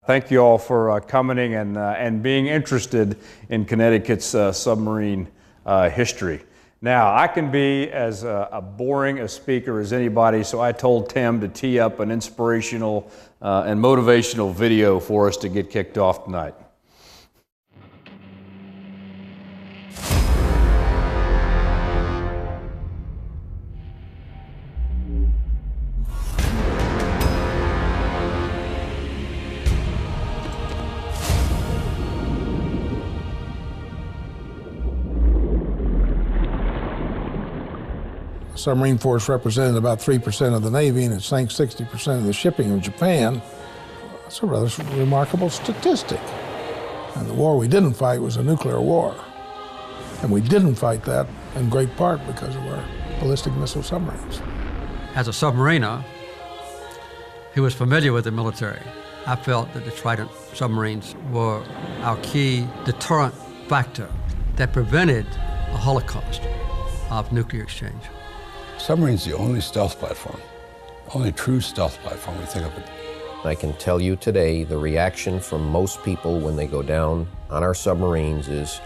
Thank you all for coming and being interested in Connecticut's submarine history. Now, I can be as boring a speaker as anybody, so I told Tim to tee up an inspirational and motivational video for us to get kicked off tonight. Submarine force represented about 3% of the Navy, and it sank 60% of the shipping of Japan. That's a rather remarkable statistic. And the war we didn't fight was a nuclear war. And we didn't fight that in great part because of our ballistic missile submarines. As a submariner who was familiar with the military, I felt that the Trident submarines were our key deterrent factor that prevented a holocaust of nuclear exchange. Submarine's the only stealth platform, only true stealth platform we think of it. I can tell you today the reaction from most people when they go down on our submarines is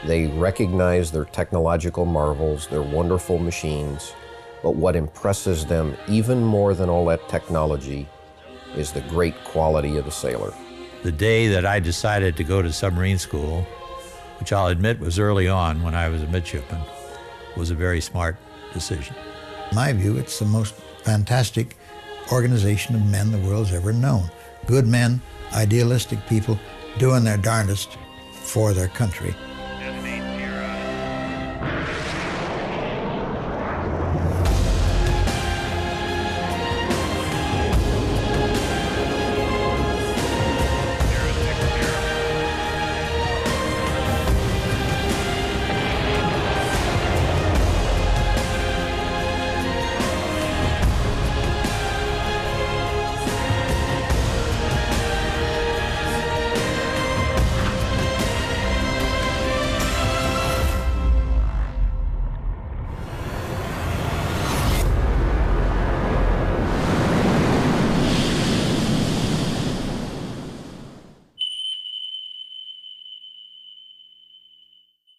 they recognize their technological marvels, their wonderful machines, but what impresses them even more than all that technology is the great quality of the sailor. The day that I decided to go to submarine school, which I'll admit was early on when I was a midshipman, was a very smart decision. In my view, it's the most fantastic organization of men the world's ever known. Good men, idealistic people, doing their darndest for their country.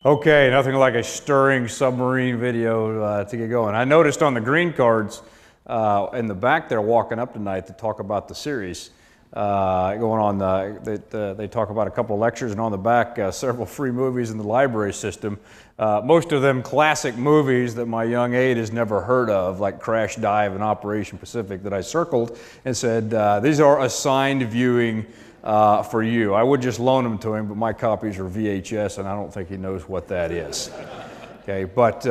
Okay, nothing like a stirring submarine video to get going. I noticed on the green cards in the back there walking up tonight to talk about the series going on. They talk about a couple of lectures, and on the back several free movies in the library system. Most of them classic movies that my young aide has never heard of, like Crash Dive and Operation Pacific, that I circled and said, these are assigned viewing for you. I would just loan them to him, but my copies are VHS, and I don't think he knows what that is. Okay, but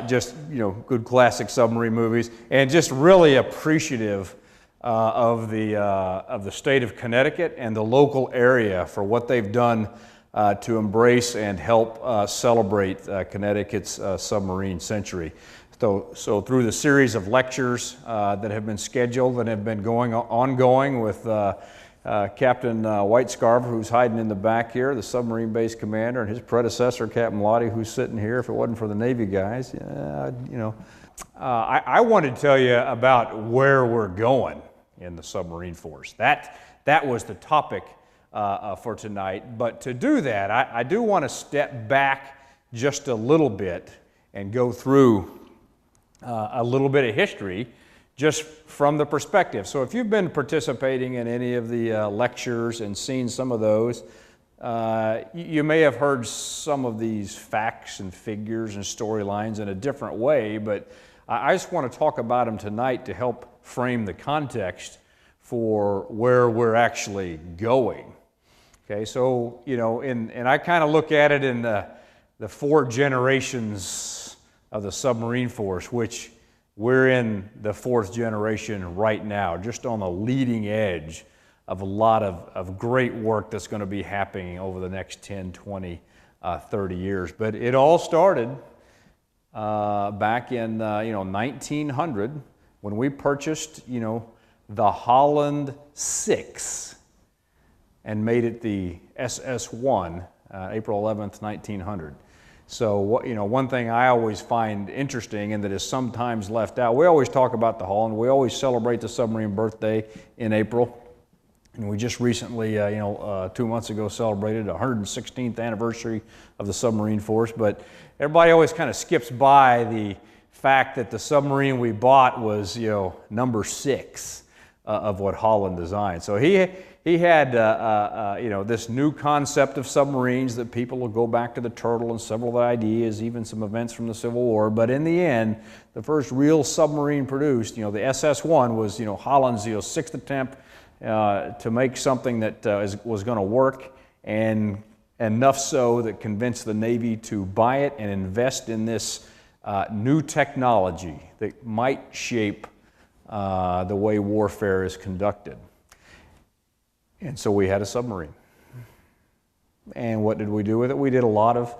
just, you know, good classic submarine movies, and just really appreciative of the state of Connecticut and the local area for what they've done to embrace and help celebrate Connecticut's submarine century. So through the series of lectures that have been scheduled and have been ongoing with Captain Whitescarver, who's hiding in the back here, the submarine base commander, and his predecessor, Captain Lottie, who's sitting here. If it wasn't for the Navy guys, you know. I wanted to tell you about where we're going in the submarine force. That was the topic for tonight. But to do that, I do want to step back just a little bit and go through a little bit of history, just from the perspective. So if you've been participating in any of the lectures and seen some of those, you may have heard some of these facts and figures and storylines in a different way, but I just want to talk about them tonight to help frame the context for where we're actually going. Okay, so, you know, and I kind of look at it in the 4 generations of the submarine force, which we're in the 4th generation right now, just on the leading edge of a lot of great work that's going to be happening over the next 10, 20, 30 years. But it all started back in 1900 when we purchased, the Holland 6 and made it the SS1, April 11th, 1900. So, one thing I always find interesting and that is sometimes left out, we always talk about the Holland, we always celebrate the submarine birthday in April. And we just recently, 2 months ago, celebrated the 116th anniversary of the submarine force. But everybody always kind of skips by the fact that the submarine we bought was, number 6 of what Holland designed. So he had, this new concept of submarines that people will go back to the Turtle and several of the ideas, even some events from the Civil War. But in the end, the first real submarine produced, the SS-1 was, Holland's 6th attempt to make something that was going to work, and enough so that convinced the Navy to buy it and invest in this new technology that might shape the way warfare is conducted. And so we had a submarine. And what did we do with it? We did a lot of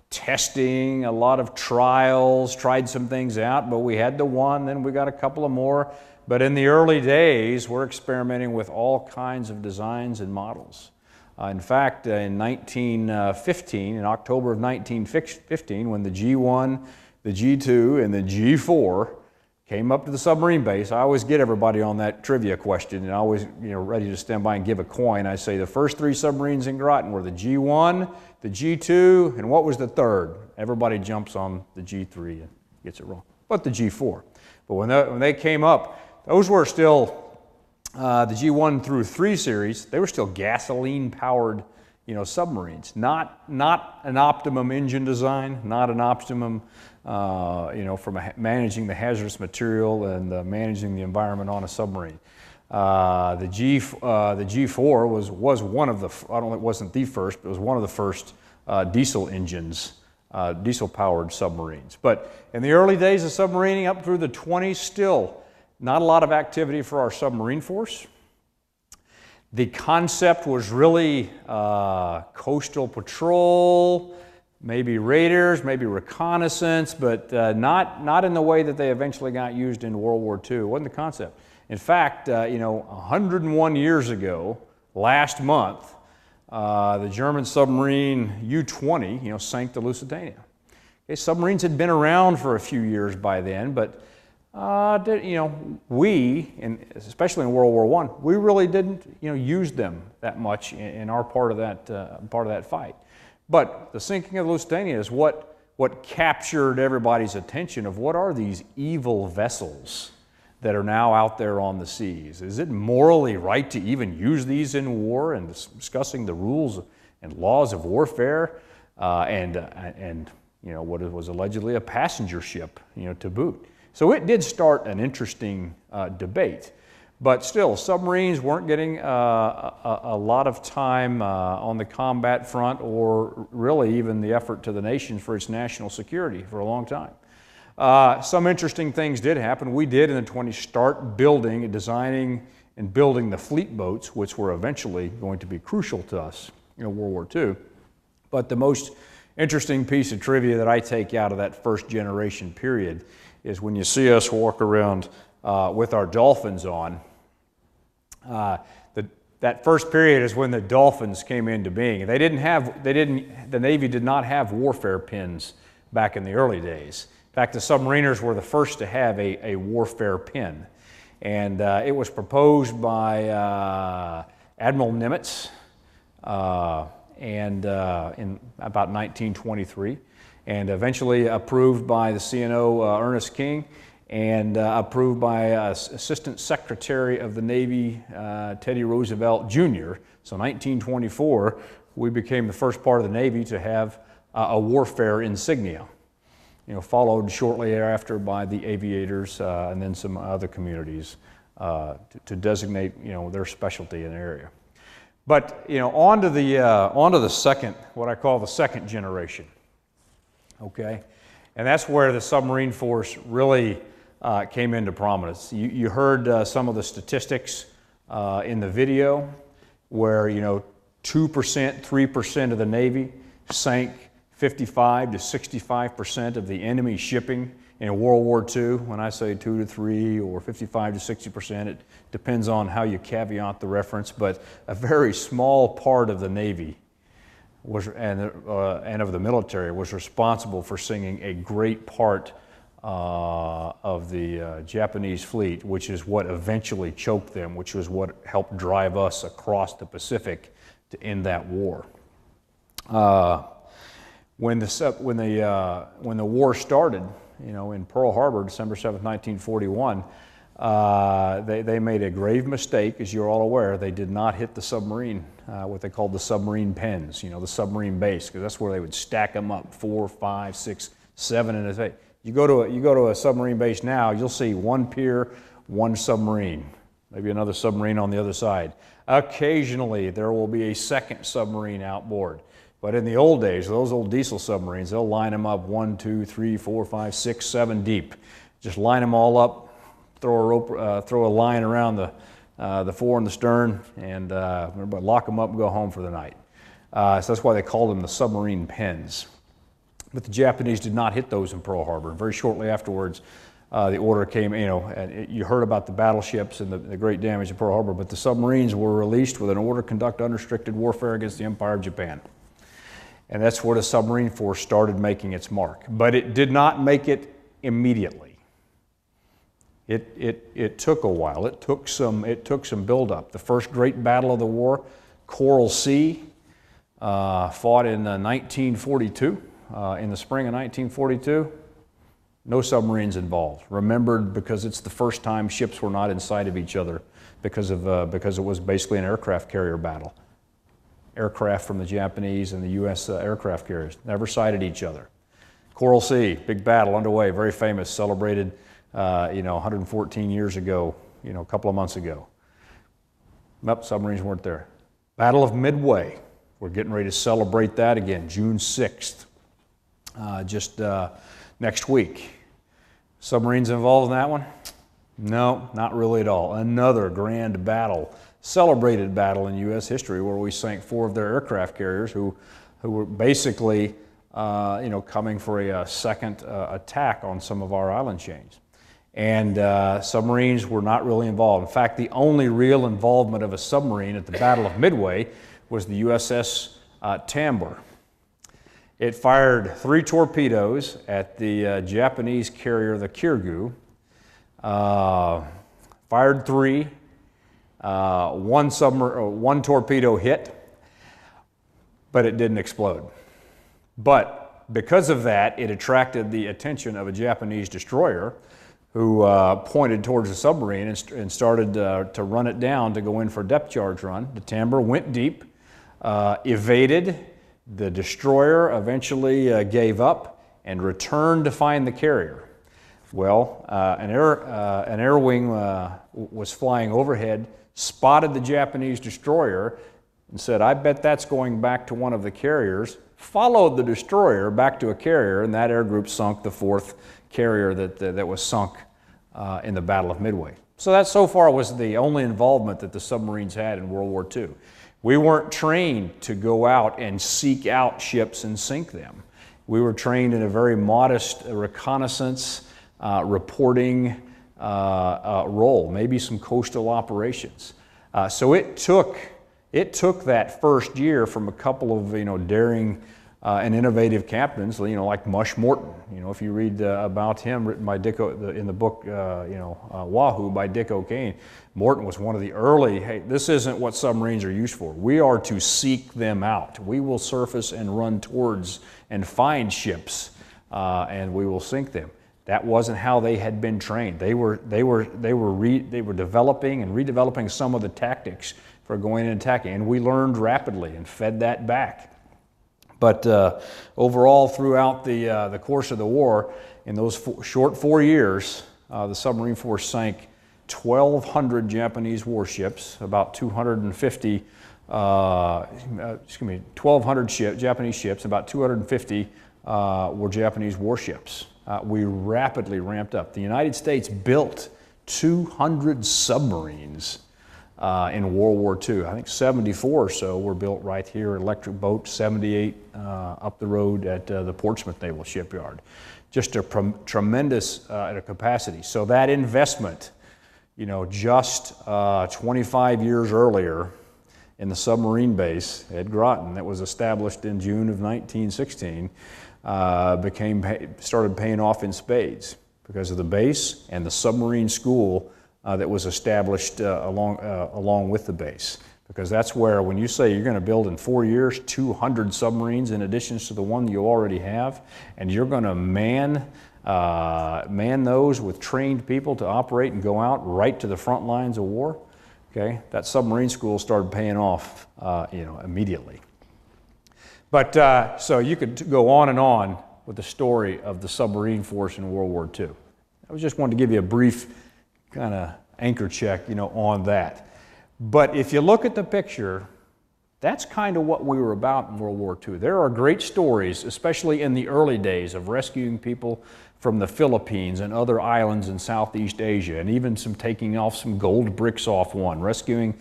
testing, a lot of trials, tried some things out, but we had the one, then we got a couple of more. But in the early days, we're experimenting with all kinds of designs and models. In fact, in 1915, in October of 1915, when the G1, the G2, and the G4 came up to the submarine base, I always get everybody on that trivia question, and I always, ready to stand by and give a coin. I say the first 3 submarines in Groton were the G1, the G2, and what was the third? Everybody jumps on the G3 and gets it wrong, but the G4. But when they came up, those were still the G1 through 3 series. They were still gasoline-powered, submarines. Not an optimum engine design, not an optimum, from managing the hazardous material and managing the environment on a submarine. The G4 was one of the, it wasn't the first, but it was one of the first diesel engines, diesel-powered submarines. But in the early days of submarining, up through the 20s, still not a lot of activity for our submarine force. The concept was really coastal patrol, maybe raiders, maybe reconnaissance, but not in the way that they eventually got used in World War II. It wasn't the concept. In fact, 101 years ago, last month, the German submarine U-20, sank the Lusitania. Okay, submarines had been around for a few years by then, but we, and especially in World War I, we really didn't, use them that much in our part of that fight. But the sinking of the Lusitania is what captured everybody's attention of what are these evil vessels that are now out there on the seas. Is it morally right to even use these in war, and discussing the rules and laws of warfare, and what was allegedly a passenger ship, to boot. So it did start an interesting debate. But still, submarines weren't getting a lot of time on the combat front, or really even the effort to the nation for its national security for a long time. Some interesting things did happen. We did in the 20s start designing and building the fleet boats, which were eventually going to be crucial to us in World War II. But the most interesting piece of trivia that I take out of that first generation period is when you see us walk around with our dolphins on. That first period is when the dolphins came into being. The Navy did not have warfare pins back in the early days. In fact, the submariners were the first to have a warfare pin. And it was proposed by Admiral Nimitz in about 1923. And eventually approved by the CNO Ernest King, and approved by Assistant Secretary of the Navy Teddy Roosevelt Jr. So 1924, we became the first part of the Navy to have a warfare insignia. Followed shortly thereafter by the aviators and then some other communities to designate their specialty in the area. But on to the second, what I call the second generation. Okay, and that's where the submarine force really came into prominence. You heard some of the statistics in the video, where 2%, 3% of the Navy sank 55 to 65% of the enemy shipping in World War II. When I say 2 to 3 or 55 to 60%, it depends on how you caveat the reference, but a very small part of the Navy and of the military was responsible for sinking a great part of the Japanese fleet, which is what eventually choked them, which was what helped drive us across the Pacific to end that war. When the war started, in Pearl Harbor, December 7th, 1941, they made a grave mistake, as you're all aware. They did not hit the submarine, what they called the submarine pens, the submarine base, because that's where they would stack them up, 4, 5, 6, 7 in a day. You go to a submarine base now, you'll see one pier, one submarine, maybe another submarine on the other side. Occasionally, there will be a second submarine outboard. But in the old days, those old diesel submarines, they'll line them up 1, 2, 3, 4, 5, 6, 7 deep. Just line them all up, throw a line around the fore and the stern, and lock them up and go home for the night. So that's why they called them the submarine pens. But the Japanese did not hit those in Pearl Harbor. Very shortly afterwards, the order came, and you heard about the battleships and the great damage in Pearl Harbor, but the submarines were released with an order to conduct unrestricted warfare against the Empire of Japan. And that's where the submarine force started making its mark. But it did not make it immediately. It took a while. It took some buildup. The first great battle of the war, Coral Sea, fought in 1942. In the spring of 1942, no submarines involved. Remembered because it's the first time ships were not inside of each other because it was basically an aircraft carrier battle. Aircraft from the Japanese and the U.S. Aircraft carriers never sighted each other. Coral Sea, big battle underway, very famous, celebrated 114 years ago, a couple of months ago. Nope, submarines weren't there. Battle of Midway, we're getting ready to celebrate that again, June 6th. Just next week. Submarines involved in that one? No, not really at all. Another grand battle, celebrated battle in U.S. history where we sank 4 of their aircraft carriers who were basically coming for a second attack on some of our island chains. And submarines were not really involved. In fact, the only real involvement of a submarine at the Battle of Midway was the USS Tambor. It fired 3 torpedoes at the Japanese carrier, the Kirgu. Fired 3. One torpedo hit, but it didn't explode. But because of that, it attracted the attention of a Japanese destroyer who pointed towards the submarine and started to run it down to go in for a depth charge run. The Tambor went deep, evaded. The destroyer eventually gave up and returned to find the carrier. Well, an air wing was flying overhead, spotted the Japanese destroyer, and said, "I bet that's going back to one of the carriers." Followed the destroyer back to a carrier, and that air group sunk the 4th carrier that was sunk in the Battle of Midway. So that so far was the only involvement that the submarines had in World War II. We weren't trained to go out and seek out ships and sink them. We were trained in a very modest reconnaissance, reporting role, maybe some coastal operations. So it took that first year from a couple of daring and innovative captains, like Mush Morton. If you read about him, written by Dick in the book, Wahoo by Dick O'Kane, Morton was one of the early. Hey, this isn't what submarines are used for. We are to seek them out. We will surface and run towards and find ships, and we will sink them. That wasn't how they had been trained. They were developing and redeveloping some of the tactics for going and attacking, and we learned rapidly and fed that back. But overall, throughout the course of the war, in those short 4 years, the submarine force sank 1,200 Japanese warships, about 250, 1,200 Japanese ships, about 250 were Japanese warships. We rapidly ramped up. The United States built 200 submarines in World War II. I think 74 or so were built right here, electric boats, 78 up the road at the Portsmouth Naval Shipyard. Just a tremendous capacity. So that investment, just 25 years earlier in the submarine base at Groton that was established in June of 1916, started paying off in spades. because of the base and the submarine school that was established along with the base. Because that's where, when you say you're going to build in 4 years 200 submarines in addition to the one you already have, and you're going to man those with trained people to operate and go out right to the front lines of war, okay, that submarine school started paying off, immediately. But so you could go on and on with the story of the submarine force in World War II. I just wanted to give you a brief kind of anchor check, on that. But if you look at the picture, that's kind of what we were about in World War II. There are great stories, especially in the early days, of rescuing people from the Philippines and other islands in Southeast Asia, and even some taking off some gold bricks off one, rescuing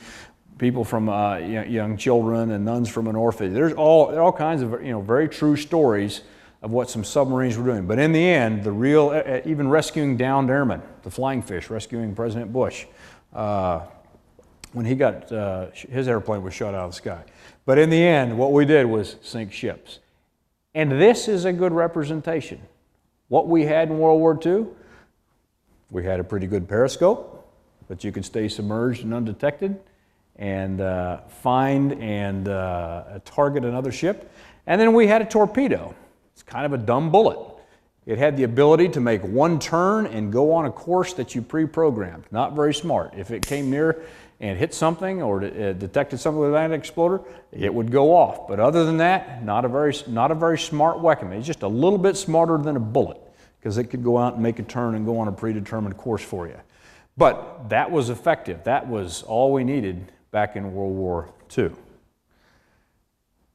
people from young children and nuns from an orphanage. There are all kinds of very true stories of what some submarines were doing. But in the end, the real, even rescuing downed airmen, the Flying Fish, rescuing President Bush, when he got, his airplane was shot out of the sky. But in the end, what we did was sink ships. And this is a good representation. What we had in World War II, we had a pretty good periscope, but you could stay submerged and undetected and find and target another ship. And then we had a torpedo. It's kind of a dumb bullet. It had the ability to make one turn and go on a course that you pre-programmed. Not very smart. If it came near and hit something or detected something with an exploder, it would go off. But other than that, not a very smart weapon. It's just a little bit smarter than a bullet, because it could go out and make a turn and go on a predetermined course for you. But that was effective. That was all we needed back in World War II.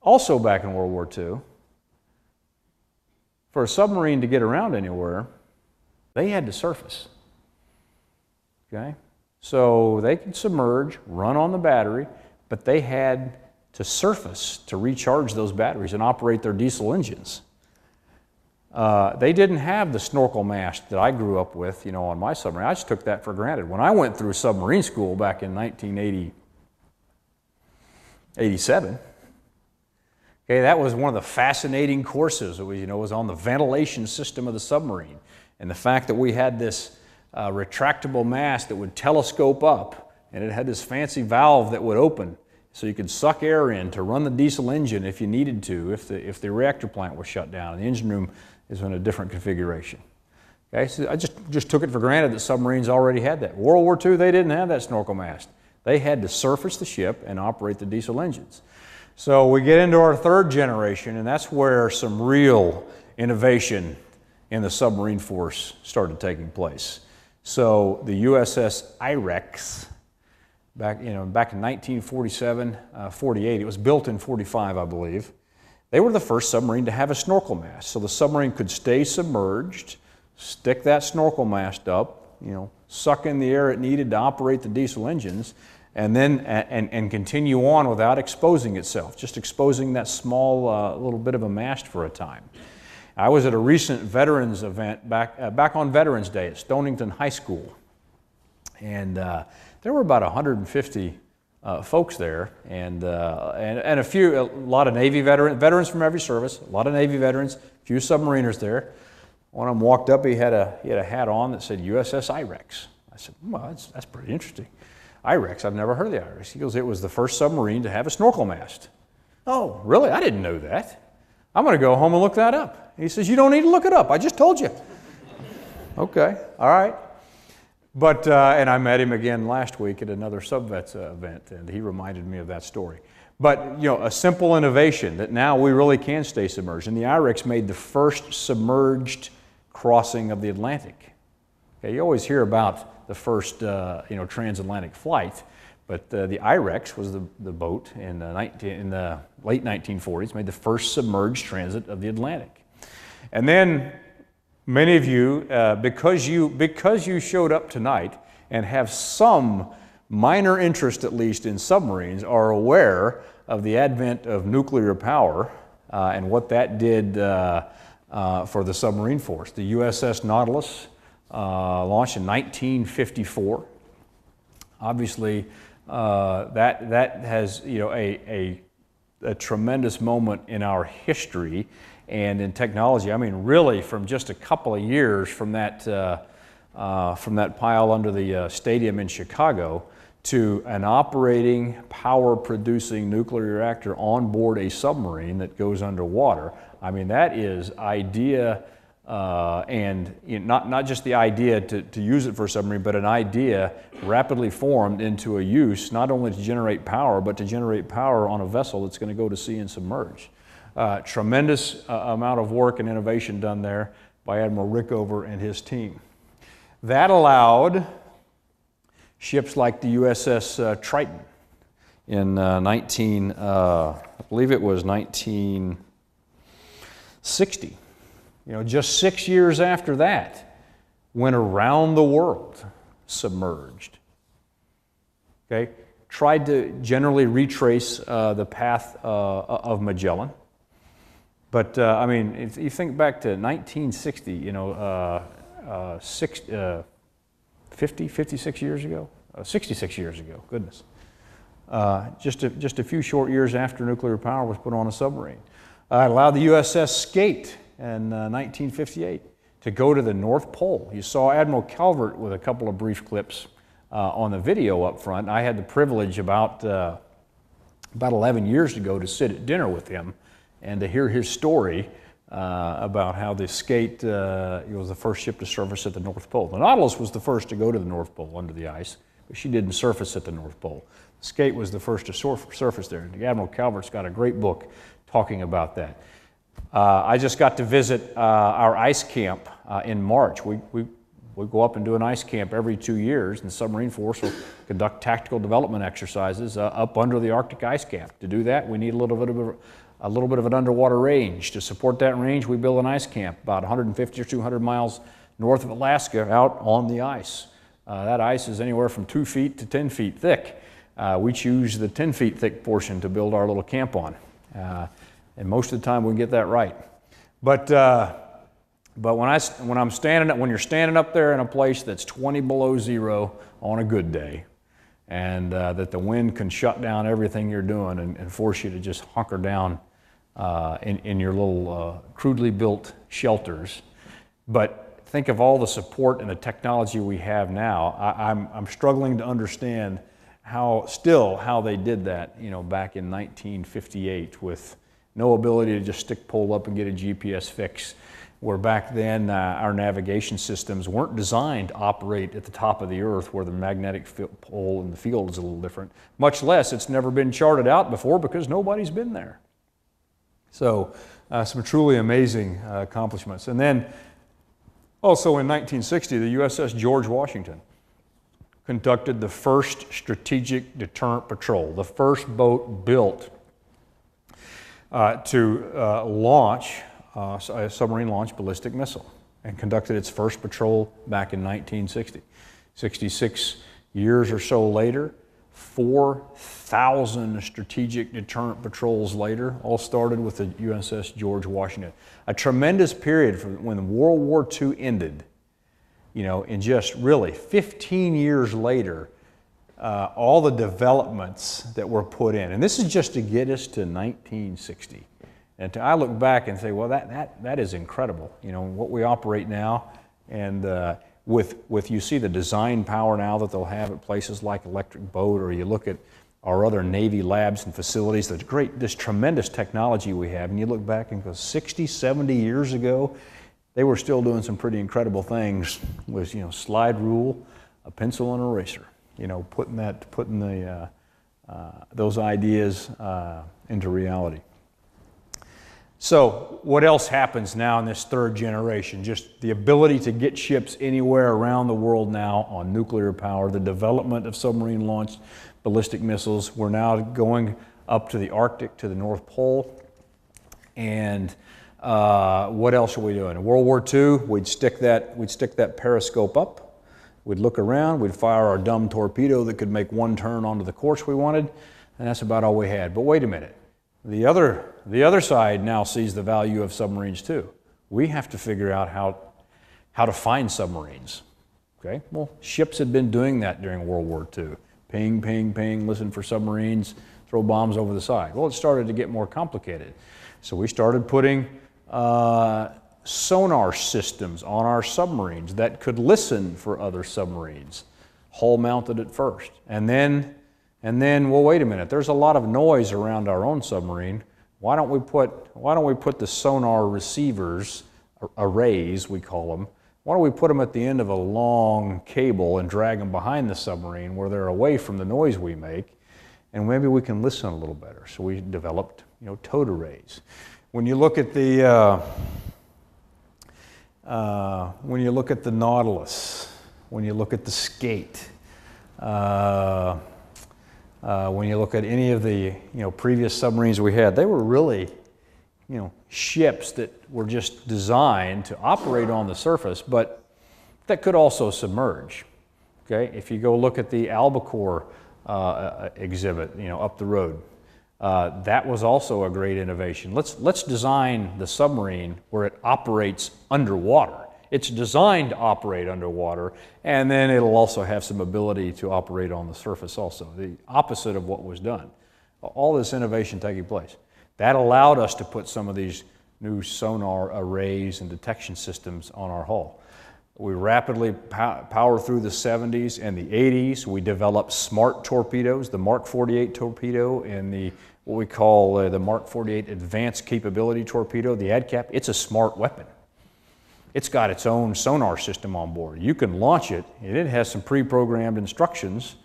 Also back in World War II, for a submarine to get around anywhere, they had to surface. Okay? So they could submerge, run on the battery, but they had to surface to recharge those batteries and operate their diesel engines. They didn't have the snorkel mast that I grew up with, on my submarine. I just took that for granted. When I went through submarine school back in 1987, okay, that was one of the fascinating courses. It was, was on the ventilation system of the submarine, and the fact that we had this retractable mast that would telescope up, and it had this fancy valve that would open so you could suck air in to run the diesel engine if you needed to, if the reactor plant was shut down. The engine room is in a different configuration. Okay, so I just took it for granted that submarines already had that. World War II, they didn't have that snorkel mast. They had to surface the ship and operate the diesel engines. So we get into our third generation, and that's where some real innovation in the submarine force started taking place. So the USS IREX, back in 1947, 48, it was built in 45, I believe. They were the first submarine to have a snorkel mast. So the submarine could stay submerged, stick that snorkel mast up, suck in the air it needed to operate the diesel engines, and then and continue on without exposing itself, just exposing that small little bit of a mast for a time. I was at a recent veterans event back on Veterans Day at Stonington High School, and there were about 150 folks there, and a lot of Navy veterans from every service, a lot of Navy veterans, a few submariners there. One of them walked up, he had a hat on that said USS IREX. I said, well, that's pretty interesting. IREX, I've never heard of the IREX. He goes, it was the first submarine to have a snorkel mast. Oh, really? I didn't know that. I'm going to go home and look that up. He says, you don't need to look it up. I just told you. Okay, all right. But, and I met him again last week at another Subvets event, and he reminded me of that story. But, a simple innovation that now we really can stay submerged. And the IREX made the first submerged crossing of the Atlantic. Okay, you always hear about the first, transatlantic flight, but the IREX was the boat in the late 1940s, made the first submerged transit of the Atlantic. And then many of you, because you showed up tonight and have some minor interest, at least, in submarines, are aware of the advent of nuclear power and what that did for the submarine force. The USS Nautilus launched in 1954. Obviously, that has a tremendous moment in our history, and in technology. I mean, really, from just a couple of years from that pile under the stadium in Chicago to an operating, power-producing nuclear reactor on board a submarine that goes underwater. I mean, that is idea, and not just the idea to use it for a submarine, but an idea rapidly formed into a use, not only to generate power, but to generate power on a vessel that's going to go to sea and submerge. Tremendous amount of work and innovation done there by Admiral Rickover and his team. That allowed ships like the USS Triton in I believe it was 1960. You know, just 6 years after that, went around the world submerged. Okay, tried to generally retrace the path of Magellan. But I mean, if you think back to 1960, you know, 56 years ago, 66 years ago, goodness. Just a few short years after nuclear power was put on a submarine. It allowed the USS Skate in 1958 to go to the North Pole. You saw Admiral Calvert with a couple of brief clips on the video up front. I had the privilege about 11 years ago to sit at dinner with him and to hear his story about how the Skate was the first ship to surface at the North Pole. The Nautilus was the first to go to the North Pole under the ice, but she didn't surface at the North Pole. The Skate was the first to surface there. And Admiral Calvert's got a great book talking about that. I just got to visit our ice camp in March. We go up and do an ice camp every 2 years, and the Submarine Force will conduct tactical development exercises up under the Arctic ice cap. To do that, we need a little bit of an underwater range. To support that range, we build an ice camp about 150 or 200 miles north of Alaska out on the ice. That ice is anywhere from 2 feet to 10 feet thick. We choose the 10 feet thick portion to build our little camp on. And most of the time we can get that right. But when you're standing up there in a place that's 20 below zero on a good day, and that the wind can shut down everything you're doing and force you to just hunker down in your little crudely built shelters. But think of all the support and the technology we have now. I'm struggling to understand how they did that, you know, back in 1958 with no ability to just stick pole up and get a GPS fix, where back then our navigation systems weren't designed to operate at the top of the earth where the magnetic pole in the field is a little different, much less it's never been charted out before because nobody's been there. So some truly amazing accomplishments. And then also in 1960, the USS George Washington conducted the first strategic deterrent patrol, the first boat built to launch a submarine launched ballistic missile, and conducted its first patrol back in 1960. 66 years or so later, 4,000 strategic deterrent patrols later, all started with the USS George Washington. A tremendous period from when World War II ended, you know, in just really 15 years later, all the developments that were put in. And this is just to get us to 1960. And I look back and say, well, that is incredible. You know, what we operate now, and with you see the design power now that they'll have at places like Electric Boat, or you look at our other Navy labs and facilities, this tremendous technology we have, and you look back and go 60, 70 years ago, they were still doing some pretty incredible things with, you know, slide rule, a pencil and eraser, you know, putting those ideas into reality. So what else happens now in this third generation? Just the ability to get ships anywhere around the world now on nuclear power, the development of submarine launched ballistic missiles. We're now going up to the Arctic, to the North Pole. And what else are we doing? In World War II, we'd stick that periscope up. We'd look around, we'd fire our dumb torpedo that could make one turn onto the course we wanted, and that's about all we had. But wait a minute. The other side now sees the value of submarines too. We have to figure out how to find submarines. Okay? Well, ships had been doing that during World War II. Ping, ping, ping, listen for submarines, throw bombs over the side. Well, it started to get more complicated. So we started putting sonar systems on our submarines that could listen for other submarines, hull mounted at first. And then, well, wait a minute, there's a lot of noise around our own submarine. Why don't we put the sonar receivers, arrays we call them, why don't we put them at the end of a long cable and drag them behind the submarine where they're away from the noise we make, and maybe we can listen a little better. So we developed, towed arrays. When you look at the Nautilus, when you look at the Skate, when you look at any of the previous submarines we had, they were really ships that were just designed to operate on the surface, but that could also submerge. Okay, if you go look at the Albacore exhibit, up the road, that was also a great innovation. Let's design the submarine where it operates underwater. It's designed to operate underwater, and then it'll also have some ability to operate on the surface also. The opposite of what was done. All this innovation taking place. That allowed us to put some of these new sonar arrays and detection systems on our hull. We rapidly power through the 70s and the 80s. We developed smart torpedoes, the Mark 48 torpedo and what we call the Mark 48 Advanced Capability Torpedo, the ADCAP. It's a smart weapon. It's got its own sonar system on board. You can launch it, and it has some pre-programmed instructions,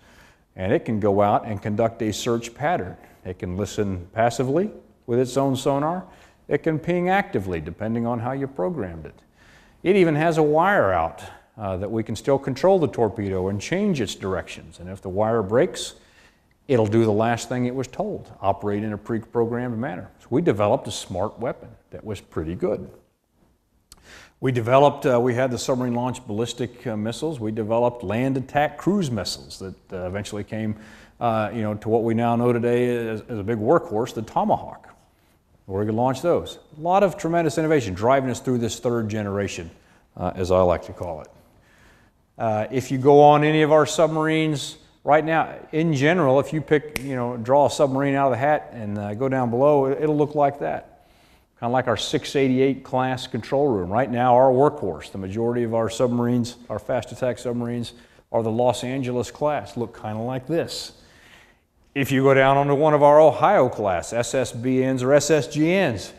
and it can go out and conduct a search pattern. It can listen passively with its own sonar. It can ping actively, depending on how you programmed it. It even has a wire out that we can still control the torpedo and change its directions. And if the wire breaks, it'll do the last thing it was told, operate in a pre-programmed manner. So we developed a smart weapon that was pretty good. We developed, we had the submarine launched ballistic missiles. We developed land attack cruise missiles that eventually came to what we now know today as a big workhorse, the Tomahawk, where we could launch those. A lot of tremendous innovation driving us through this third generation, as I like to call it. If you go on any of our submarines right now, in general, if you draw a submarine out of the hat and go down below, it'll look like that. Kind of like our 688 class control room. Right now, our workhorse, the majority of our submarines, our fast attack submarines, are the Los Angeles class, look kind of like this. If you go down onto one of our Ohio class, SSBNs or SSGNs,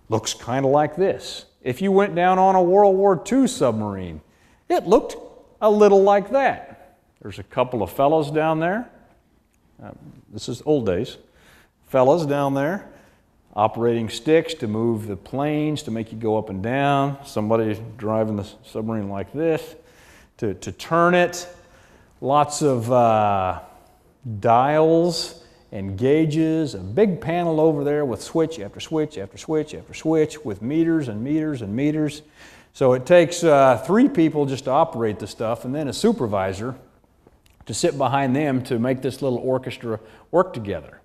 looks kind of like this. If you went down on a World War II submarine, it looked a little like that. There's a couple of fellows down there. This is old days. Fellows down there operating sticks to move the planes, to make you go up and down. Somebody driving the submarine like this to turn it. Lots of dials and gauges, a big panel over there with switch after switch after switch after switch with meters and meters and meters. So it takes 3 people just to operate the stuff, and then a supervisor to sit behind them to make this little orchestra work together.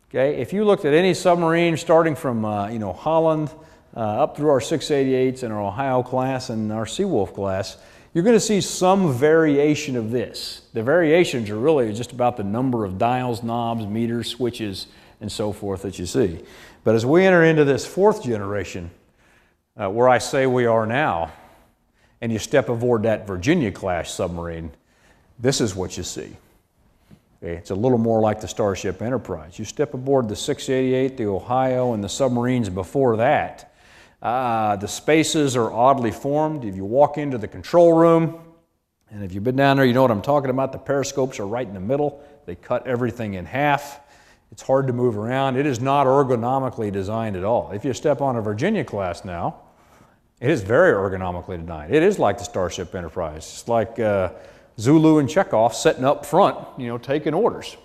Okay, if you looked at any submarine starting from Holland up through our 688s and our Ohio class and our Seawolf class, you're going to see some variation of this. The variations are really just about the number of dials, knobs, meters, switches, and so forth that you see. But as we enter into this 4th generation, where I say we are now, and you step aboard that Virginia-class submarine, this is what you see. Okay, it's a little more like the Starship Enterprise. You step aboard the 688, the Ohio, and the submarines before that. The spaces are oddly formed. If you walk into the control room, and if you've been down there, you know what I'm talking about. The periscopes are right in the middle. They cut everything in half. It's hard to move around. It is not ergonomically designed at all. If you step on a Virginia class now, it is very ergonomically designed. It is like the Starship Enterprise. It's like Zulu and Chekhov sitting up front, taking orders.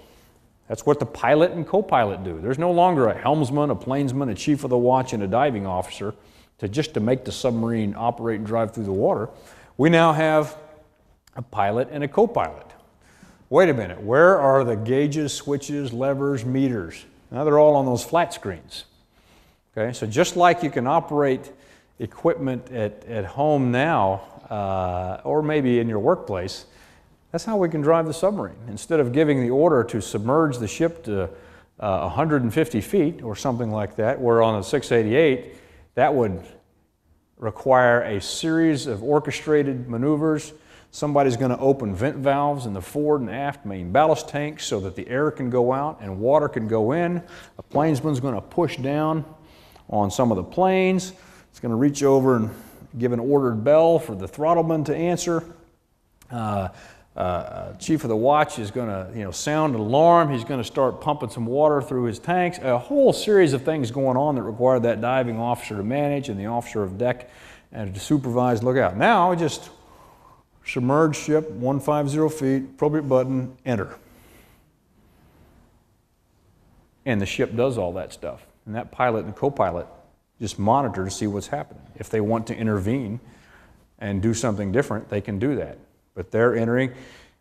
That's what the pilot and co-pilot do. There's no longer a helmsman, a plainsman, a chief of the watch, and a diving officer to make the submarine operate and drive through the water. We now have a pilot and a co-pilot. Wait a minute, where are the gauges, switches, levers, meters? Now they're all on those flat screens. Okay, so just like you can operate equipment at home now, or maybe in your workplace, that's how we can drive the submarine. Instead of giving the order to submerge the ship to 150 feet or something like that, where on a 688, That would require a series of orchestrated maneuvers. Somebody's going to open vent valves in the forward and aft main ballast tanks so that the air can go out and water can go in. A plainsman's going to push down on some of the planes. It's going to reach over and give an ordered bell for the throttleman to answer. Chief of the watch is going to sound an alarm. He's going to start pumping some water through his tanks. A whole series of things going on that require that diving officer to manage and the officer of deck and to supervise, look out. Now just submerged ship, 150 feet, appropriate button, enter. And the ship does all that stuff. And that pilot and co-pilot just monitor to see what's happening. If they want to intervene and do something different, they can do that. But they're entering,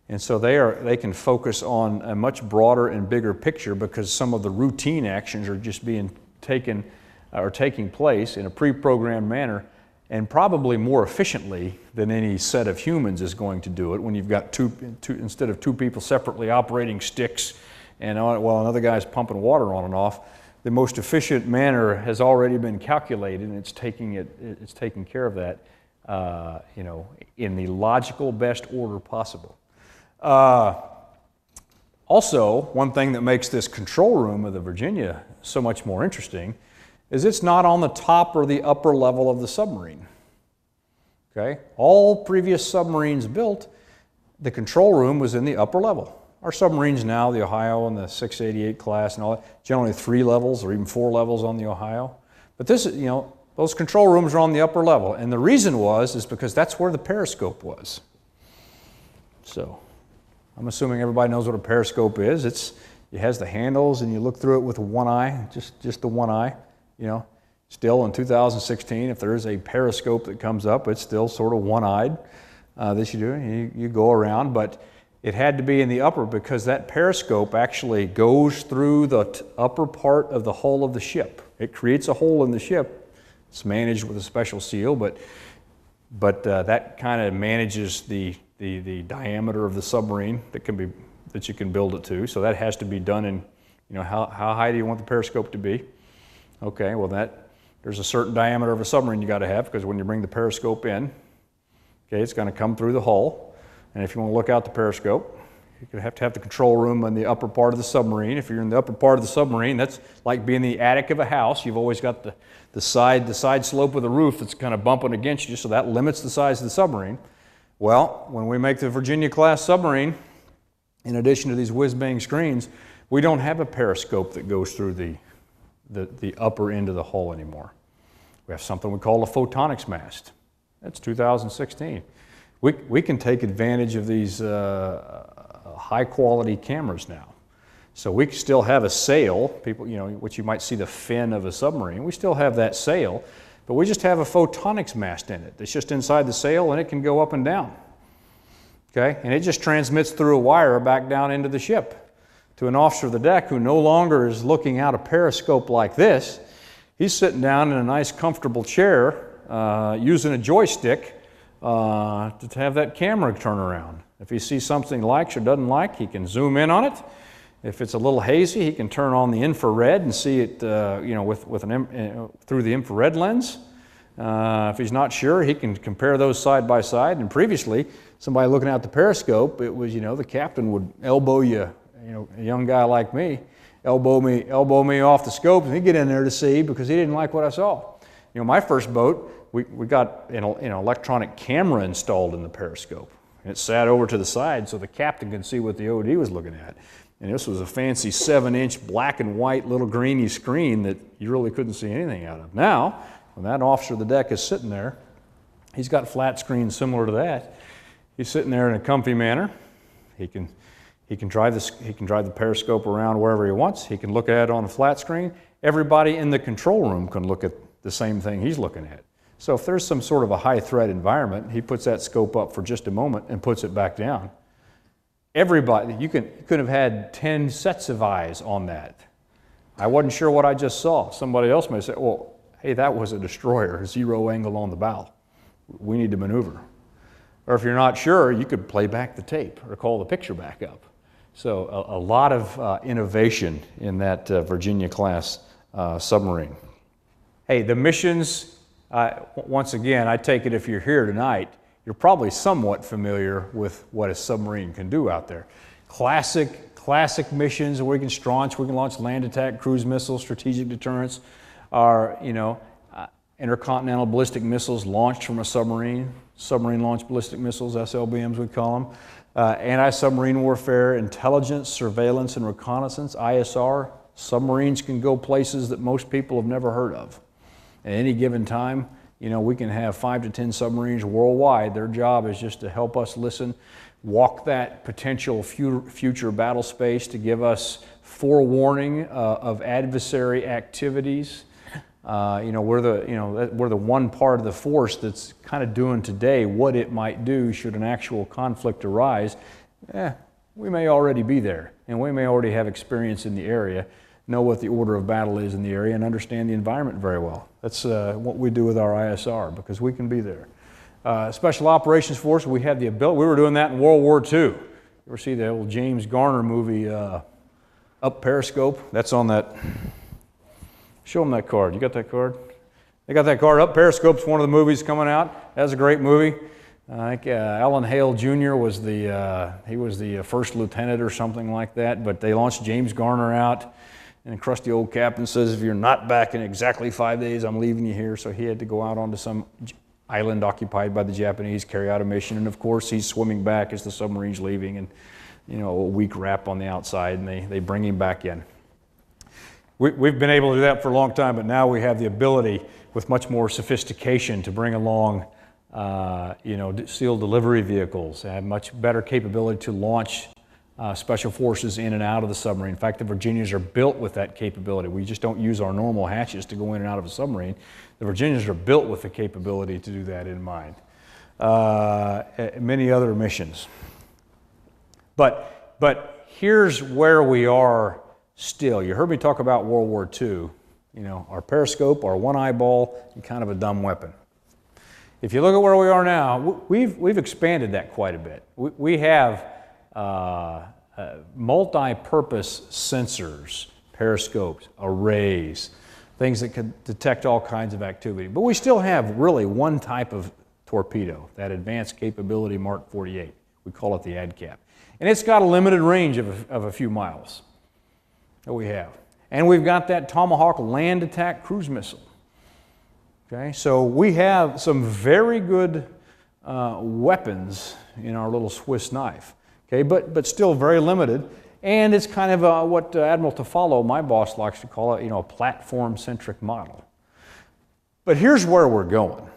and so they can focus on a much broader and bigger picture because some of the routine actions are just being taken or taking place in a pre-programmed manner and probably more efficiently than any set of humans is going to do it when you've got two instead of two people separately operating sticks and while another guy's pumping water on and off. The most efficient manner has already been calculated, and it's taking care of that, in the logical best order possible. Also, one thing that makes this control room of the Virginia so much more interesting is it's not on the top or the upper level of the submarine. Okay? All previous submarines built, the control room was in the upper level. Our submarines now, the Ohio and the 688 class and all that, generally 3 levels or even 4 levels on the Ohio. But this, those control rooms are on the upper level. And the reason is because that's where the periscope was. So, I'm assuming everybody knows what a periscope is. It has the handles and you look through it with one eye, just the one eye. Still in 2016, if there is a periscope that comes up, it's still sort of one-eyed that you do. You go around, but it had to be in the upper because that periscope actually goes through the upper part of the hull of the ship. It creates a hole in the ship. It's managed with a special seal, but that kind of manages the diameter of the submarine that you can build it to. So that has to be done in, how high do you want the periscope to be? Okay, well there's a certain diameter of a submarine you got to have because when you bring the periscope in, okay, it's going to come through the hull. And if you want to look out the periscope, you're going to have the control room in the upper part of the submarine. If you're in the upper part of the submarine, that's like being in the attic of a house. You've always got the side slope of the roof that's kind of bumping against you, so that limits the size of the submarine. Well, when we make the Virginia-class submarine, in addition to these whiz-bang screens, we don't have a periscope that goes through the upper end of the hull anymore. We have something we call a photonics mast. That's 2016. We can take advantage of these high-quality cameras now. So we still have a sail, which you might see the fin of a submarine. We still have that sail, but we just have a photonics mast in it. It's just inside the sail, and it can go up and down. Okay, and it just transmits through a wire back down into the ship to an officer of the deck who no longer is looking out a periscope like this. He's sitting down in a nice, comfortable chair, using a joystick to have that camera turn around. If he sees something he likes or doesn't like, he can zoom in on it. If it's a little hazy, he can turn on the infrared and see it, through the infrared lens. If he's not sure, he can compare those side by side. And previously, somebody looking out the periscope, it was, the captain would elbow you, a young guy like me, elbow me off the scope, and he'd get in there to see because he didn't like what I saw. My first boat, we got an electronic camera installed in the periscope. And it sat over to the side so the captain could see what the OD was looking at. And this was a fancy 7-inch black and white little greeny screen that you really couldn't see anything out of. Now, when that officer of the deck is sitting there, he's got flat screens similar to that. He's sitting there in a comfy manner. He can drive the periscope around wherever he wants. He can look at it on a flat screen. Everybody in the control room can look at the same thing he's looking at. So if there's some sort of a high threat environment, he puts that scope up for just a moment and puts it back down. Everybody, you could have had 10 sets of eyes on that. I wasn't sure what I just saw. Somebody else may say, well, hey, that was a destroyer, 0 angle on the bow. We need to maneuver. Or if you're not sure, you could play back the tape or call the picture back up. So a lot of innovation in that Virginia-class submarine. Hey, the missions, once again, I take it if you're here tonight, you're probably somewhat familiar with what a submarine can do out there. Classic missions where we can launch land attack, cruise missiles, strategic deterrence, are, intercontinental ballistic missiles launched from a submarine, submarine-launched ballistic missiles, SLBMs we call them, anti-submarine warfare, intelligence, surveillance, and reconnaissance, ISR. Submarines can go places that most people have never heard of. At any given time, we can have 5 to 10 submarines worldwide. Their job is just to help us listen, walk that potential future battle space, to give us forewarning of adversary activities. We're the one part of the force that's kind of doing today what it might do should an actual conflict arise. We may already be there, and we may already have experience in the area, know what the order of battle is in the area, and understand the environment very well. That's what we do with our ISR, because we can be there. Special Operations Force, we have the ability. We were doing that in World War II. You ever see the old James Garner movie, Up Periscope? That's on that. Show them that card. You got that card? They got that card. Up Periscope's one of the movies coming out. That's a great movie. I think Alan Hale Jr. was the first lieutenant or something like that. But they launched James Garner out, and the crusty old captain says, "If you're not back in exactly 5 days, I'm leaving you here." So he had to go out onto some island occupied by the Japanese, carry out a mission, and of course he's swimming back as the submarine's leaving, and a weak wrap on the outside, and they bring him back in. We've been able to do that for a long time, but now we have the ability, with much more sophistication, to bring along, sealed delivery vehicles, have much better capability to launch special forces in and out of the submarine. In fact, the Virginias are built with that capability. We just don't use our normal hatches to go in and out of a submarine. The Virginias are built with the capability to do that in mind. Many other missions. But here's where we are still. You heard me talk about World War II. Our periscope, our one eyeball, and kind of a dumb weapon. If you look at where we are now, we've expanded that quite a bit. We have multi-purpose sensors, periscopes, arrays, things that can detect all kinds of activity. But we still have really one type of torpedo, that advanced capability Mark 48. We call it the ADCAP. And it's got a limited range of a few miles that we have. And we've got that Tomahawk land attack cruise missile. Okay, so we have some very good weapons in our little Swiss knife. Okay, but still very limited. And it's kind of what Admiral Trussler, my boss, likes to call it, a platform-centric model. But here's where we're going.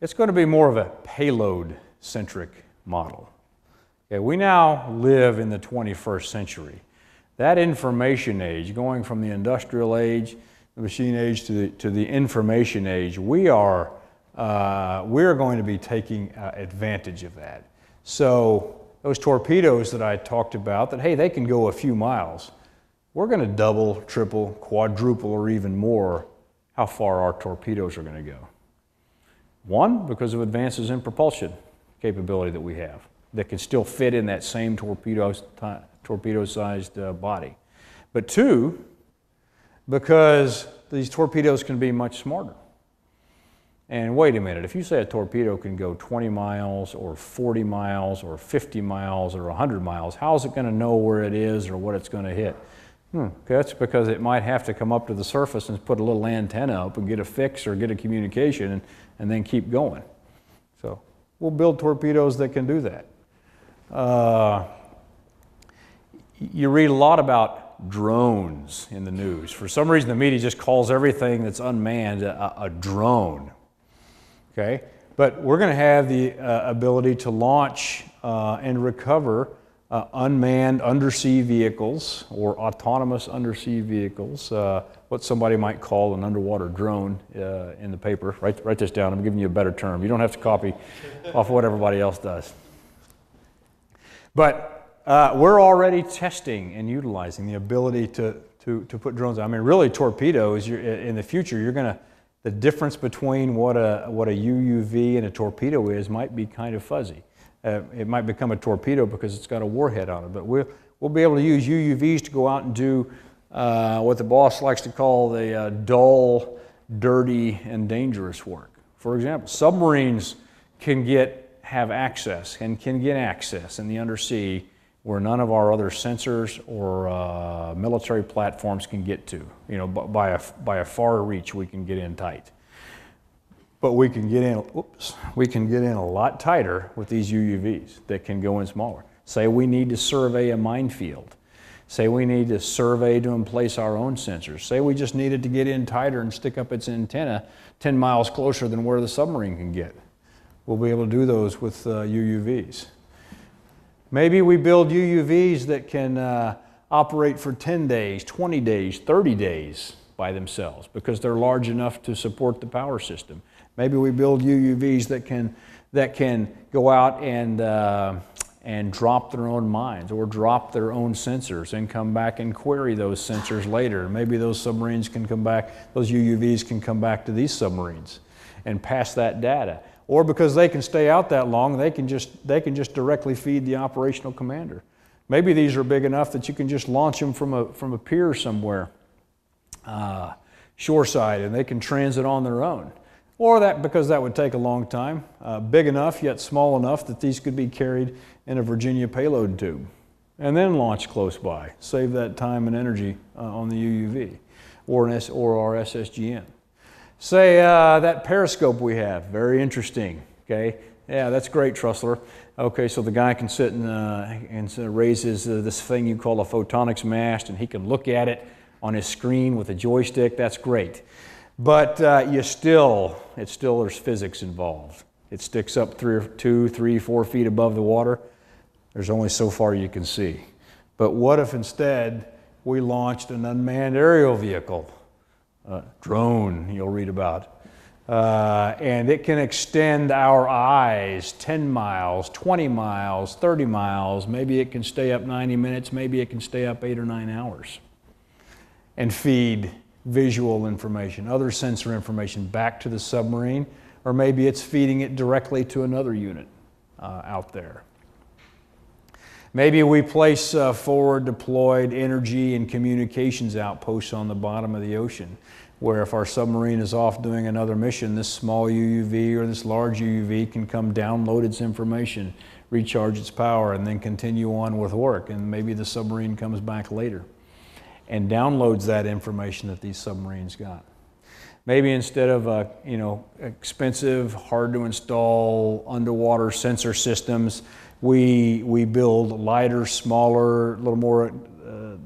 It's going to be more of a payload-centric model. Okay, we now live in the 21st century. That information age, going from the industrial age, the machine age, to the information age, we're going to be taking advantage of that. So those torpedoes that I talked about, that, hey, they can go a few miles, we're going to double, triple, quadruple, or even more how far our torpedoes are going to go. One, because of advances in propulsion capability that we have, that can still fit in that same torpedo-sized body. But two, because these torpedoes can be much smarter. And wait a minute, if you say a torpedo can go 20 miles or 40 miles or 50 miles or 100 miles, how is it going to know where it is or what it's going to hit? That's because it might have to come up to the surface and put a little antenna up and get a fix or get a communication and then keep going. So we'll build torpedoes that can do that. You read a lot about drones in the news. For some reason, the media just calls everything that's unmanned a drone. Okay, but we're going to have the ability to launch and recover unmanned undersea vehicles or autonomous undersea vehicles, what somebody might call an underwater drone in the paper. Write this down. I'm giving you a better term. You don't have to copy off what everybody else does. But we're already testing and utilizing the ability to put drones. I mean, really, torpedoes. In the future, the difference between what a UUV and a torpedo is might be kind of fuzzy. It might become a torpedo because it's got a warhead on it. But we'll be able to use UUVs to go out and do what the boss likes to call the dull, dirty, and dangerous work. For example, submarines can have access and can get access in the undersea where none of our other sensors or military platforms can get to. You know, by a far reach, we can get in tight. But we can get in. We can get in a lot tighter with these UUVs that can go in smaller. Say we need to survey a minefield. Say we need to survey to emplace our own sensors. Say we just needed to get in tighter and stick up its antenna 10 miles closer than where the submarine can get. We'll be able to do those with UUVs. Maybe we build UUVs that can operate for 10 days, 20 days, 30 days by themselves because they're large enough to support the power system. Maybe we build UUVs that can go out and drop their own mines or drop their own sensors and come back and query those sensors later. Maybe those submarines can come back, those UUVs can come back to these submarines and pass that data. Or because they can stay out that long, they can just directly feed the operational commander. Maybe these are big enough that you can just launch them from a pier somewhere, shoreside, and they can transit on their own. Or because that would take a long time, big enough yet small enough that these could be carried in a Virginia payload tube and then launched close by. Save that time and energy on the UUV or our SSGN. Say that periscope we have, very interesting, okay? Yeah, that's great, Trussler. Okay, so the guy can sit and raises this thing you call a photonics mast, and he can look at it on his screen with a joystick. That's great. But there's physics involved. It sticks up 2, 3, 4 feet above the water. There's only so far you can see. But what if instead we launched an unmanned aerial vehicle, drone you'll read about, and it can extend our eyes 10 miles, 20 miles, 30 miles, maybe it can stay up 90 minutes, maybe it can stay up 8 or 9 hours and feed visual information, other sensor information back to the submarine, or maybe it's feeding it directly to another unit out there. Maybe we place forward deployed energy and communications outposts on the bottom of the ocean, where if our submarine is off doing another mission, this small UUV or this large UUV can come download its information, recharge its power, and then continue on with work. And maybe the submarine comes back later and downloads that information that these submarines got. Maybe instead of expensive, hard to install underwater sensor systems, we build lighter, smaller, a little more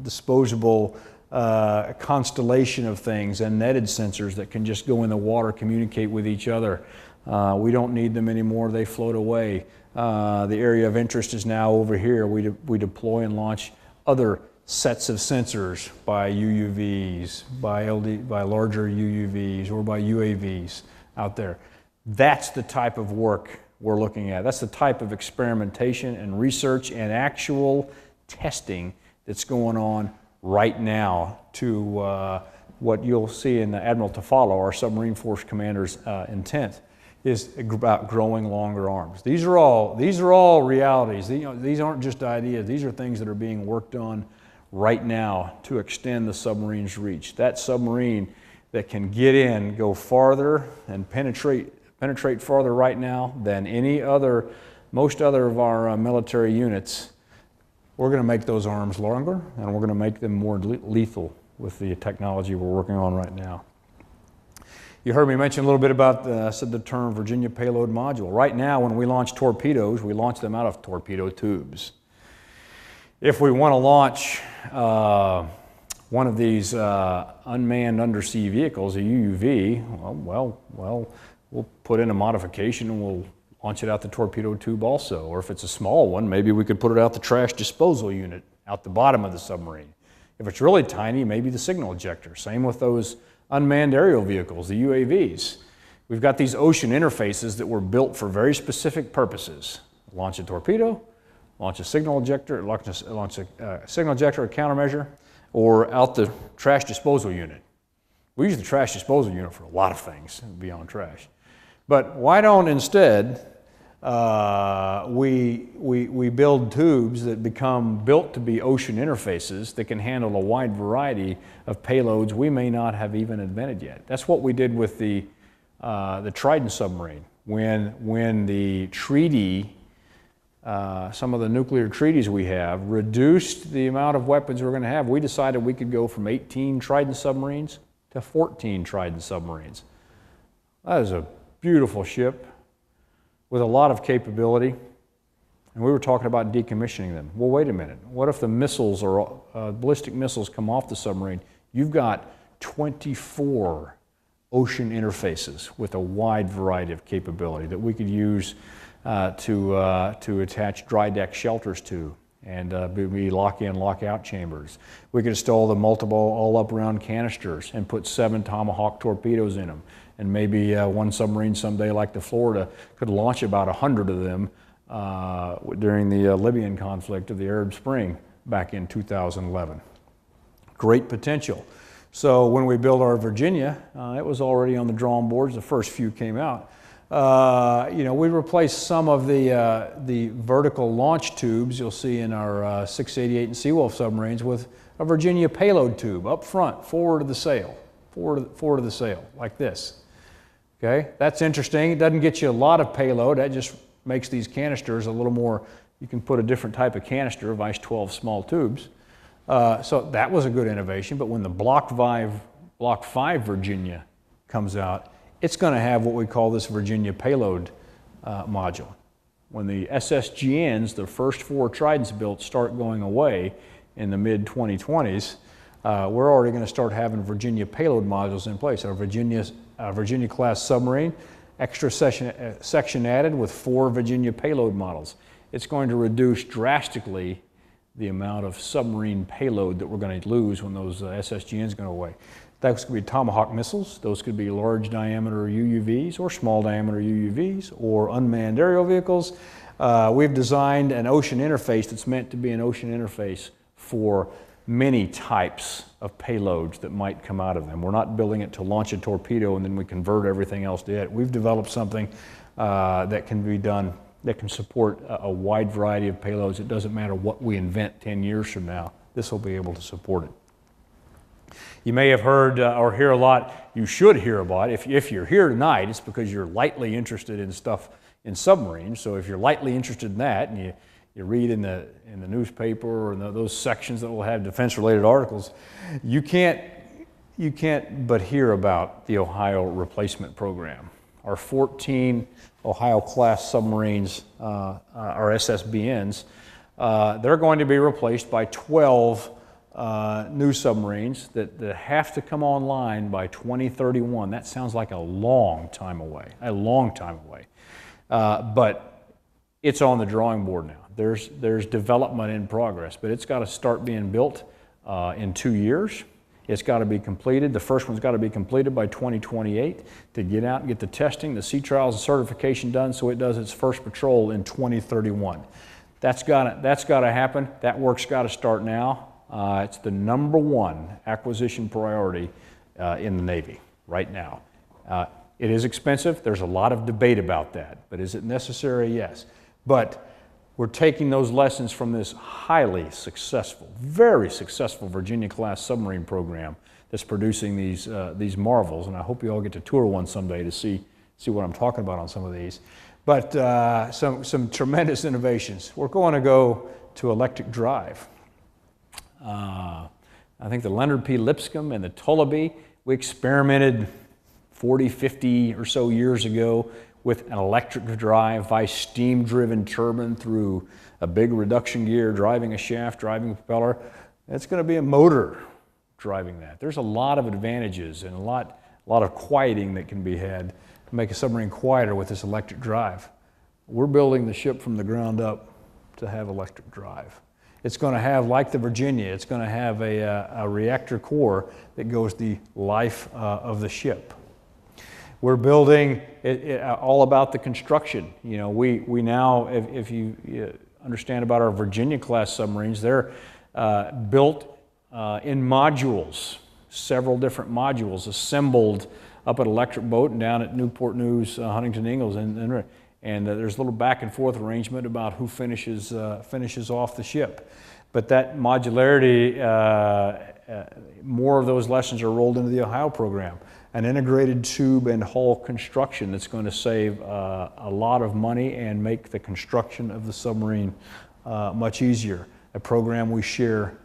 disposable constellation of things and netted sensors that can just go in the water, communicate with each other. We don't need them anymore, they float away. The area of interest is now over here. We deploy and launch other sets of sensors by UUVs, by larger UUVs, or by UAVs out there. That's the type of work we're looking at. That's the type of experimentation and research and actual testing that's going on right now to what you'll see in the Admiral Jeffrey, our submarine force commander's intent is about growing longer arms. These are all realities. These aren't just ideas. These are things that are being worked on right now to extend the submarine's reach. That submarine that can get in, go farther, and penetrate farther right now than most other of our military units. We're going to make those arms longer, and we're going to make them more lethal with the technology we're working on right now. You heard me mention a little bit about the term Virginia payload module. Right now, when we launch torpedoes, we launch them out of torpedo tubes. If we want to launch one of these unmanned undersea vehicles, a UUV, well, we'll put in a modification and we'll launch it out the torpedo tube also. Or if it's a small one, maybe we could put it out the trash disposal unit out the bottom of the submarine. If it's really tiny, maybe the signal ejector. Same with those unmanned aerial vehicles, the UAVs. We've got these ocean interfaces that were built for very specific purposes. Launch a torpedo, launch a signal ejector, launch a signal ejector, a countermeasure, or out the trash disposal unit. We use the trash disposal unit for a lot of things beyond trash. But why don't instead we build tubes that become built to be ocean interfaces that can handle a wide variety of payloads we may not have even invented yet. That's what we did with the Trident submarine. When the treaty, some of the nuclear treaties we have, reduced the amount of weapons we're going to have, we decided we could go from 18 Trident submarines to 14 Trident submarines. That is a beautiful ship with a lot of capability, and we were talking about decommissioning them. Well, wait a minute. What if the missiles or ballistic missiles come off the submarine? You've got 24 ocean interfaces with a wide variety of capability that we could use to attach dry deck shelters to, and be lock-in, lock-out chambers. We could install the multiple all-up-round canisters and put 7 Tomahawk torpedoes in them. And maybe one submarine someday, like the Florida, could launch about 100 of them during the Libyan conflict of the Arab Spring back in 2011. Great potential. So when we built our Virginia, it was already on the drawing boards. The first few came out. We replaced some of the vertical launch tubes you'll see in our 688 and Seawolf submarines with a Virginia payload tube up front, forward of the sail, forward of the sail, like this. Okay, that's interesting. It doesn't get you a lot of payload. That just makes these canisters a little more, you can put a different type of canister, Vice 12 small tubes. So that was a good innovation, but when the Block 5 Virginia comes out, it's going to have what we call this Virginia payload module. When the SSGNs, the first 4 Tridents built, start going away in the mid-2020s, we're already going to start having Virginia payload modules in place. Our Virginia-class submarine, extra section added with 4 Virginia payload models. It's going to reduce drastically the amount of submarine payload that we're going to lose when those SSGNs go away. Those could be Tomahawk missiles, those could be large diameter UUVs or small diameter UUVs or unmanned aerial vehicles. We've designed an ocean interface that's meant to be an ocean interface for many types of payloads that might come out of them. We're not building it to launch a torpedo and then we convert everything else to it. We've developed something that can be done, that can support a wide variety of payloads. It doesn't matter what we invent 10 years from now, this will be able to support it. You may have heard or hear a lot, you should hear about, if you're here tonight, it's because you're lightly interested in stuff in submarines. So if you're lightly interested in that and you read in the newspaper or in those sections that will have defense-related articles, you can't but hear about the Ohio replacement program. Our 14 Ohio-class submarines, our SSBNs, they're going to be replaced by 12 new submarines that have to come online by 2031. That sounds like a long time away, but it's on the drawing board now. There's development in progress, but it's got to start being built in 2 years. It's got to be completed. The first one's got to be completed by 2028 to get out and get the testing, the sea trials, and certification done so it does its first patrol in 2031. That's got to happen. That work's got to start now. It's the #1 acquisition priority in the Navy right now. It is expensive. There's a lot of debate about that, but is it necessary? Yes. But we're taking those lessons from this highly successful, very successful Virginia-class submarine program that's producing these marvels, and I hope you all get to tour one someday to see what I'm talking about on some of these. But some tremendous innovations. We're going to go to electric drive. I think the Leonard P. Lipscomb and the Tullabee, we experimented 40, 50 or so years ago with an electric drive by steam-driven turbine through a big reduction gear, driving a shaft, driving a propeller. It's going to be a motor driving that. There's a lot of advantages and a lot of quieting that can be had to make a submarine quieter with this electric drive. We're building the ship from the ground up to have electric drive. It's going to have, like the Virginia, it's going to have a reactor core that goes the life of the ship. We're building all about the construction. You know, we now, if you understand about our Virginia-class submarines, they're built in modules, several different modules assembled up at Electric Boat and down at Newport News, Huntington Ingalls, and and there's a little back and forth arrangement about who finishes off the ship. But that modularity, more of those lessons are rolled into the Ohio program. An integrated tube and hull construction that's going to save a lot of money and make the construction of the submarine much easier. A program we share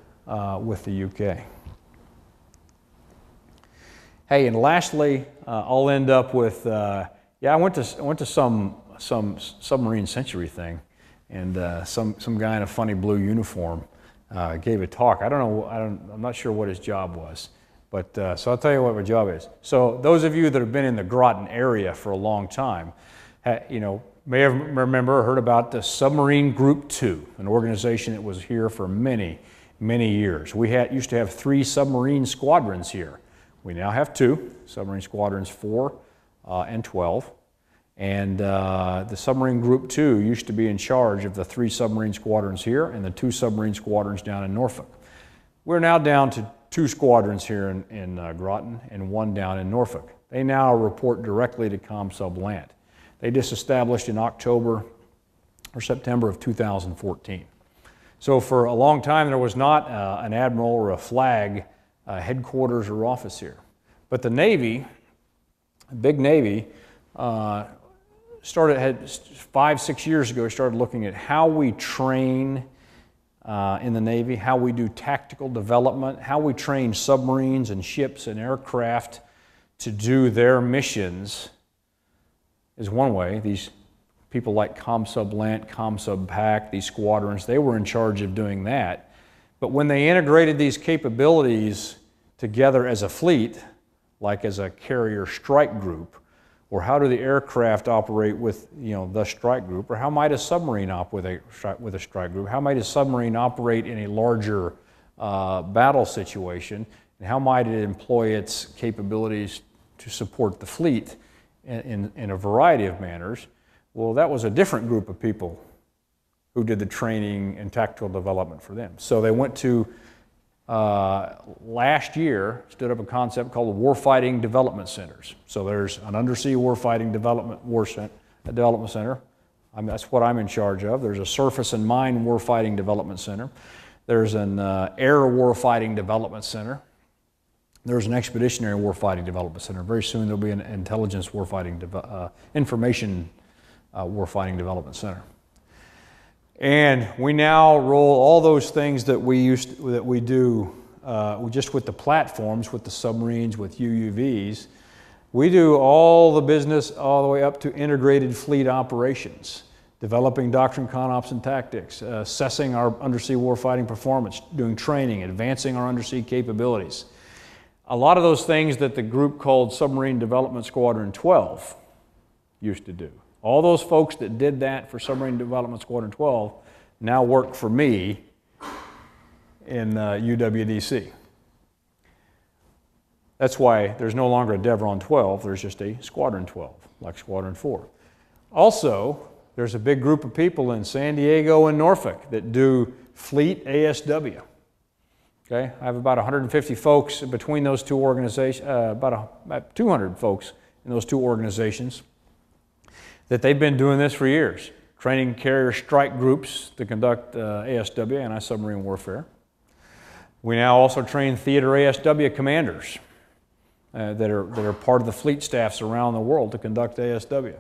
with the UK. Hey, and lastly, I'll end up with, I went to some submarine century thing, and some guy in a funny blue uniform gave a talk. I'm not sure what his job was, but so I'll tell you what my job is. So those of you that have been in the Groton area for a long time, may have remember or heard about the Submarine Group 2, an organization that was here for many, many years. We used to have 3 submarine squadrons here. We now have 2, submarine squadrons 4 and 12. And the Submarine Group 2 used to be in charge of the 3 submarine squadrons here and the 2 submarine squadrons down in Norfolk. We're now down to 2 squadrons here in Groton and 1 down in Norfolk. They now report directly to ComSubLand. They disestablished in October or September of 2014. So for a long time there was not an admiral or a flag headquarters or office here. But the Navy, the big Navy, had 5-6 years ago, started looking at how we train in the Navy, how we do tactical development, how we train submarines and ships and aircraft to do their missions is one way. These people like ComSubLand, ComSubPac, these squadrons, they were in charge of doing that. But when they integrated these capabilities together as a fleet, like as a carrier strike group, or how do the aircraft operate with the strike group, or how might a submarine operate with a strike group, how might a submarine operate in a larger battle situation, and how might it employ its capabilities to support the fleet in a variety of manners. Well, that was a different group of people who did the training and tactical development for them. So they went to, last year, stood up a concept called Warfighting Development Centers. So there's an Undersea Warfighting Development Center. That's what I'm in charge of. There's a Surface and Mine Warfighting Development Center. There's an Air Warfighting Development Center. There's an Expeditionary Warfighting Development Center. Very soon there'll be an Intelligence Warfighting, Information Warfighting Development Center. And we now roll all those things that we do just with the platforms, with the submarines, with UUVs. We do all the business all the way up to integrated fleet operations, developing doctrine, CONOPS, and tactics, assessing our undersea warfighting performance, doing training, advancing our undersea capabilities. A lot of those things that the group called Submarine Development Squadron 12 used to do. All those folks that did that for Submarine Development Squadron 12 now work for me in UWDC. That's why there's no longer a Devron 12, there's just a Squadron 12, like Squadron 4. Also, there's a big group of people in San Diego and Norfolk that do fleet ASW. Okay, I have about 150 folks between those 2 organizations, about 200 folks in those 2 organizations that they've been doing this for years, training carrier strike groups to conduct ASW, anti-submarine warfare. We now also train theater ASW commanders that are part of the fleet staffs around the world to conduct ASW.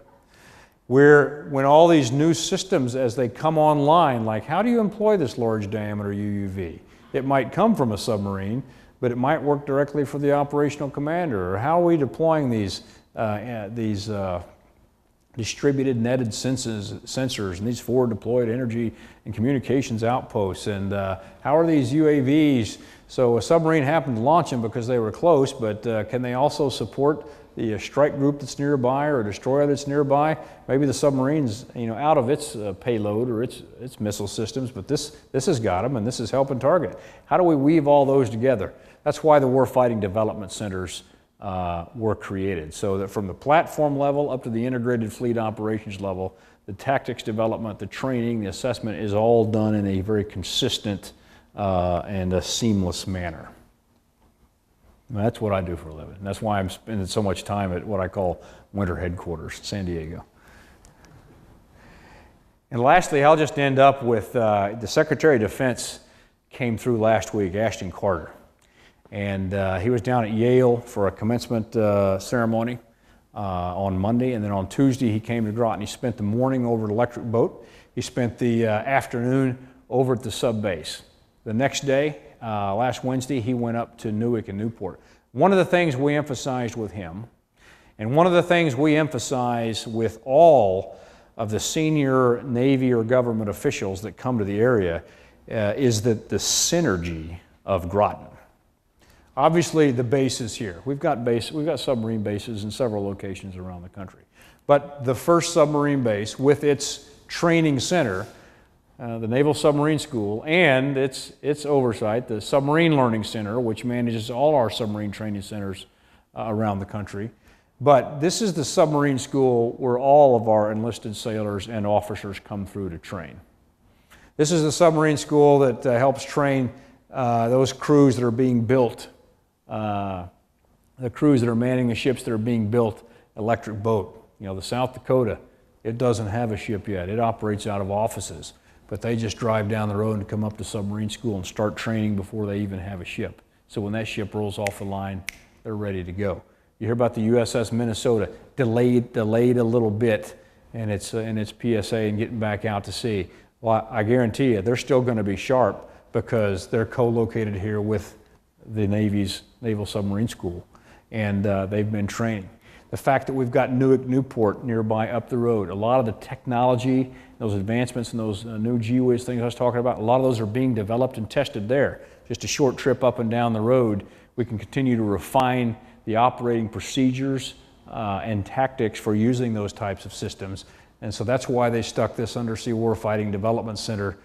When all these new systems, as they come online, like how do you employ this large diameter UUV? It might come from a submarine, but it might work directly for the operational commander. Or how are we deploying these distributed netted sensors and these forward deployed energy and communications outposts? And how are these UAVs? So a submarine happened to launch them because they were close, but can they also support the strike group that's nearby or a destroyer that's nearby? Maybe the submarine's out of its payload or its missile systems, but this has got them and this is helping target. How do we weave all those together? That's why the Warfighting Development Centers were created, so that from the platform level up to the integrated fleet operations level, the tactics development, the training, the assessment is all done in a very consistent and a seamless manner. And that's what I do for a living. And that's why I'm spending so much time at what I call winter headquarters, San Diego. And lastly, I'll just end up with the Secretary of Defense came through last week, Ashton Carter. And he was down at Yale for a commencement ceremony on Monday. And then on Tuesday, he came to Groton. He spent the morning over at Electric Boat. He spent the afternoon over at the sub base. The next day, last Wednesday, he went up to Newark and Newport. One of the things we emphasized with him, and one of the things we emphasize with all of the senior Navy or government officials that come to the area, is that the synergy of Groton. Obviously, the base is here. We've got submarine bases in several locations around the country. But the first submarine base with its training center, the Naval Submarine School, and its oversight, the Submarine Learning Center, which manages all our submarine training centers around the country. But this is the submarine school where all of our enlisted sailors and officers come through to train. This is the submarine school that helps train those crews that are being built, the crews that are manning the ships that are being built, Electric Boat. You know, the South Dakota, it doesn't have a ship yet. It operates out of offices, but they just drive down the road and come up to submarine school and start training before they even have a ship. So when that ship rolls off the line, they're ready to go. You hear about the USS Minnesota, delayed a little bit in its PSA and getting back out to sea. Well, I guarantee you, they're still going to be sharp because they're co-located here with the Navy's Naval Submarine School, and they've been training. The fact that we've got Newark, Newport nearby up the road, a lot of the technology, those advancements and those new GWIS things I was talking about, a lot of those are being developed and tested there. Just a short trip up and down the road, we can continue to refine the operating procedures and tactics for using those types of systems. And so that's why they stuck this Undersea Warfighting Development Center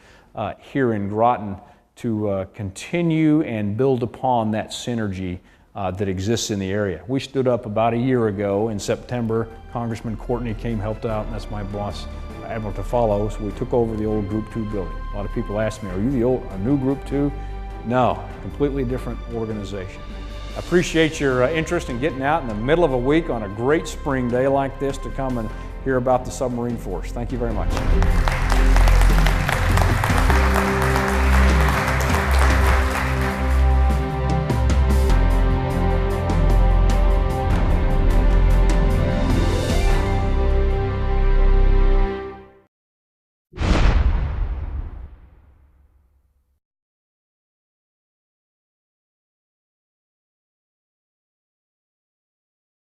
here in Groton to continue and build upon that synergy that exists in the area. We stood up about a year ago in September. Congressman Courtney helped out, and that's my boss, Admiral Jeffrey. So we took over the old Group 2 building. A lot of people ask me, are you a new Group 2? No, completely different organization. I appreciate your interest in getting out in the middle of a week on a great spring day like this to come and hear about the submarine force. Thank you very much.